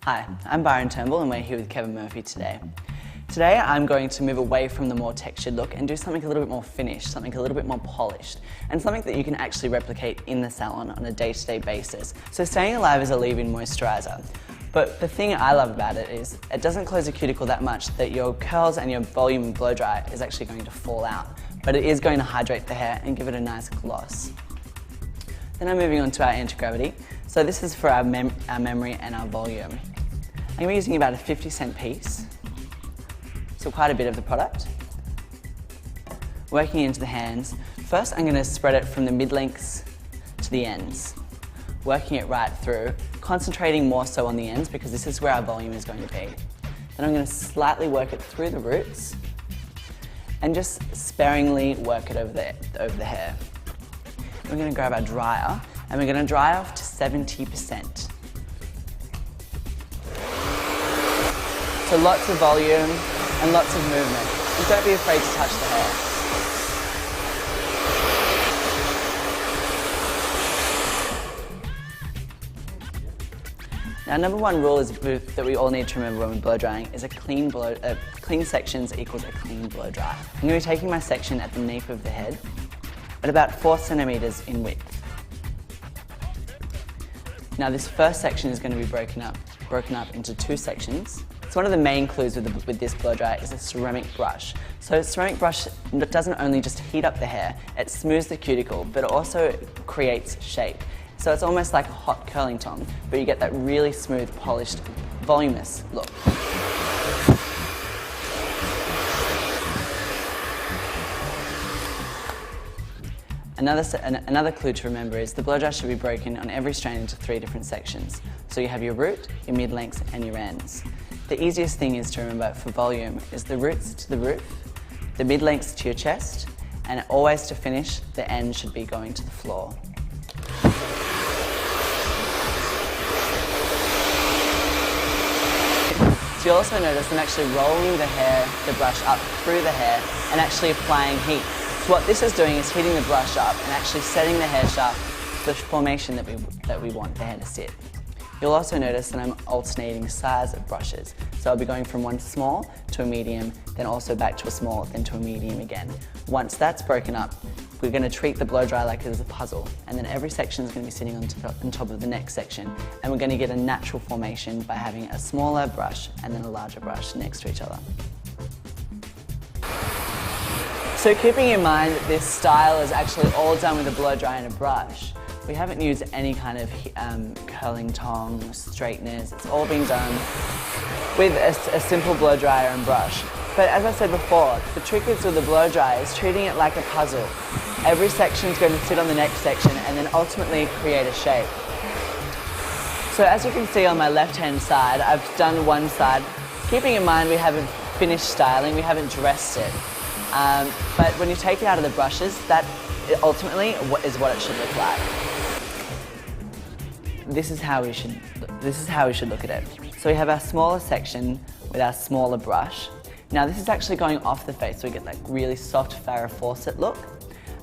Hi, I'm Byron Turnbull and we're here with Kevin Murphy today. Today I'm going to move away from the more textured look and do something a little bit more finished, something a little bit more polished, and something that you can actually replicate in the salon on a day-to-day basis. So Staying Alive is a leave-in moisturiser, but the thing I love about it is it doesn't close the cuticle that much that your curls and your volume and blow dry is actually going to fall out, but it is going to hydrate the hair and give it a nice gloss. Then I'm moving on to our anti-gravity. So this is for our memory and our volume. I'm going to be using about a 50-cent piece, so quite a bit of the product. Working into the hands. First I'm going to spread it from the mid-lengths to the ends, working it right through, concentrating more so on the ends because this is where our volume is going to be. Then I'm going to slightly work it through the roots and just sparingly work it over the hair. We're going to grab our dryer and we're going to dry off to 70%. So lots of volume and lots of movement. And don't be afraid to touch the hair. Now, number one rule is that we all need to remember when we're blow drying is clean sections equals a clean blow dry. I'm going to be taking my section at the nape of the head at about 4 centimeters in width. Now this first section is going to be broken up into 2 sections. So one of the main clues with this blow dry is a ceramic brush. So a ceramic brush doesn't only just heat up the hair, it smooths the cuticle, but it also creates shape. So it's almost like a hot curling tong, but you get that really smooth, polished, voluminous look. Another clue to remember is the blow dry should be broken on every strand into 3 different sections. So you have your root, your mid-lengths and your ends. The easiest thing is to remember for volume is the roots to the roof, the mid-lengths to your chest, and always to finish, the end should be going to the floor. So you'll also notice I'm actually rolling the brush up through the hair and actually applying heat. So what this is doing is heating the brush up and actually setting the hair shaft to the formation that we want the hair to sit. You'll also notice that I'm alternating size of brushes. So I'll be going from one small to a medium, then also back to a small, then to a medium again. Once that's broken up, we're going to treat the blow dry like it is a puzzle, and then every section is going to be sitting on top of the next section, and we're going to get a natural formation by having a smaller brush and then a larger brush next to each other. So keeping in mind that this style is actually all done with a blow dry and a brush, we haven't used any kind of curling tongs, straighteners. It's all been done with a simple blow dryer and brush. But as I said before, the trick is with the blow dry is treating it like a puzzle. Every section is going to sit on the next section and then ultimately create a shape. So as you can see on my left-hand side, I've done one side. Keeping in mind we haven't finished styling, we haven't dressed it. But when you take it out of the brushes, that ultimately is what it should look like. This is how we should look at it. So we have our smaller section with our smaller brush. Now this is actually going off the face, so we get that really soft Farrah Fawcett look.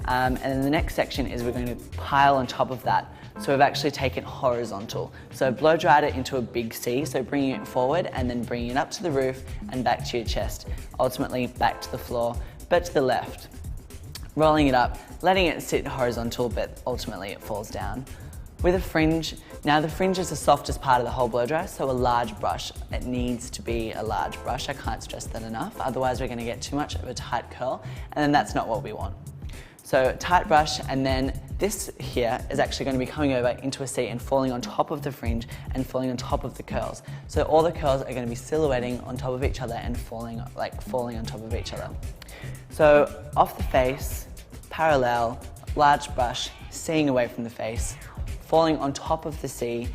And then the next section is we're going to pile on top of that. So we've actually taken horizontal. So blow dried it into a big C, so bringing it forward and then bringing it up to the roof and back to your chest. Ultimately back to the floor, but to the left. Rolling it up, letting it sit horizontal, but ultimately it falls down. With a fringe, now the fringe is the softest part of the whole blow dry, so a large brush. It needs to be a large brush, I can't stress that enough, otherwise we're going to get too much of a tight curl, and then that's not what we want. So tight brush, and then this here is actually going to be coming over into a C and falling on top of the fringe and falling on top of the curls. So all the curls are going to be silhouetting on top of each other and falling on top of each other. So off the face, parallel, large brush, seeing away from the face, falling on top of the C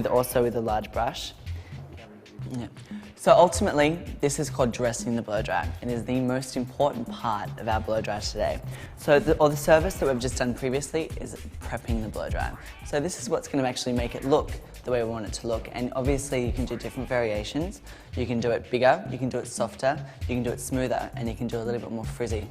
also with a large brush. Yeah. So ultimately, this is called dressing the blow dry. It is the most important part of our blow dry today. So the service that we've just done previously is prepping the blow dry. So this is what's going to actually make it look the way we want it to look. And obviously you can do different variations. You can do it bigger, you can do it softer, you can do it smoother, and you can do a little bit more frizzy.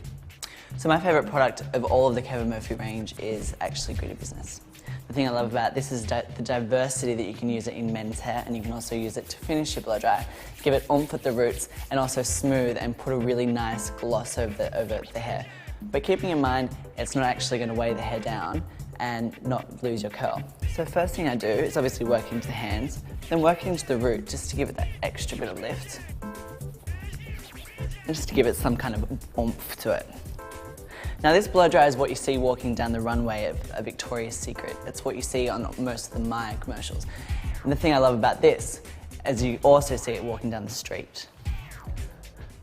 So my favourite product of all of the Kevin Murphy range is actually Gritty Business. The thing I love about this is the diversity that you can use it in men's hair, and you can also use it to finish your blow dry. Give it oomph at the roots and also smooth and put a really nice gloss over the hair. But keeping in mind, it's not actually going to weigh the hair down and not lose your curl. So first thing I do is obviously work into the hands, then work into the root just to give it that extra bit of lift. And just to give it some kind of oomph to it. Now this blow dry is what you see walking down the runway of a Victoria's Secret. It's what you see on most of the Maya commercials. And the thing I love about this is you also see it walking down the street.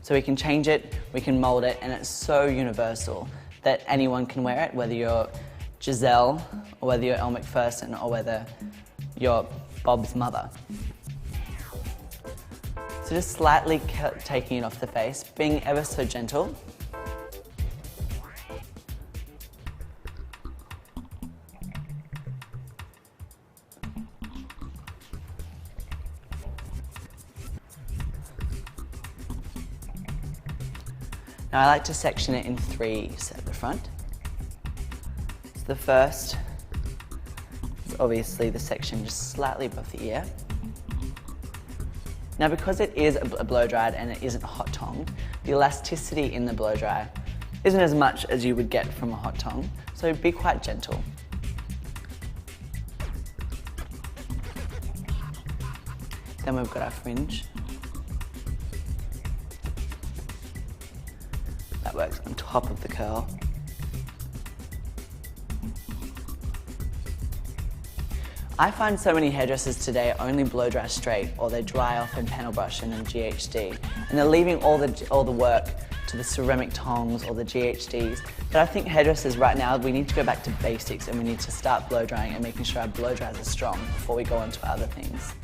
So we can change it, we can mold it, and it's so universal that anyone can wear it, whether you're Giselle, or whether you're Elle Macpherson, or whether you're Bob's mother. So just slightly taking it off the face, being ever so gentle. Now I like to section it in 3s at the front. So the first is obviously the section just slightly above the ear. Now because it is a blow dried and it isn't hot tongued, the elasticity in the blow dry isn't as much as you would get from a hot tongue, so be quite gentle. Then we've got our fringe. That works on top of the curl. I find so many hairdressers today only blow dry straight, or they dry off and panel brush and then GHD, and they're leaving all the work to the ceramic tongs or the GHDs. But I think hairdressers right now, we need to go back to basics and we need to start blow drying and making sure our blow dries are strong before we go on to other things.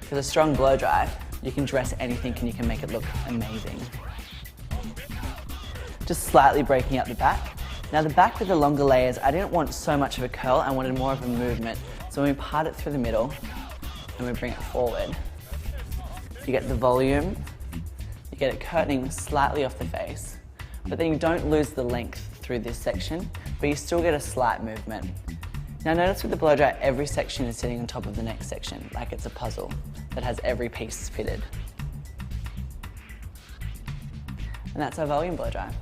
With a strong blow dry, you can dress anything and you can make it look amazing. Just slightly breaking up the back. Now the back with the longer layers, I didn't want so much of a curl, I wanted more of a movement. So when we part it through the middle and we bring it forward, you get the volume, you get it curtaining slightly off the face, but then you don't lose the length through this section, but you still get a slight movement. Now notice with the blow dry, every section is sitting on top of the next section, like it's a puzzle that has every piece fitted. And that's our volume blow dry.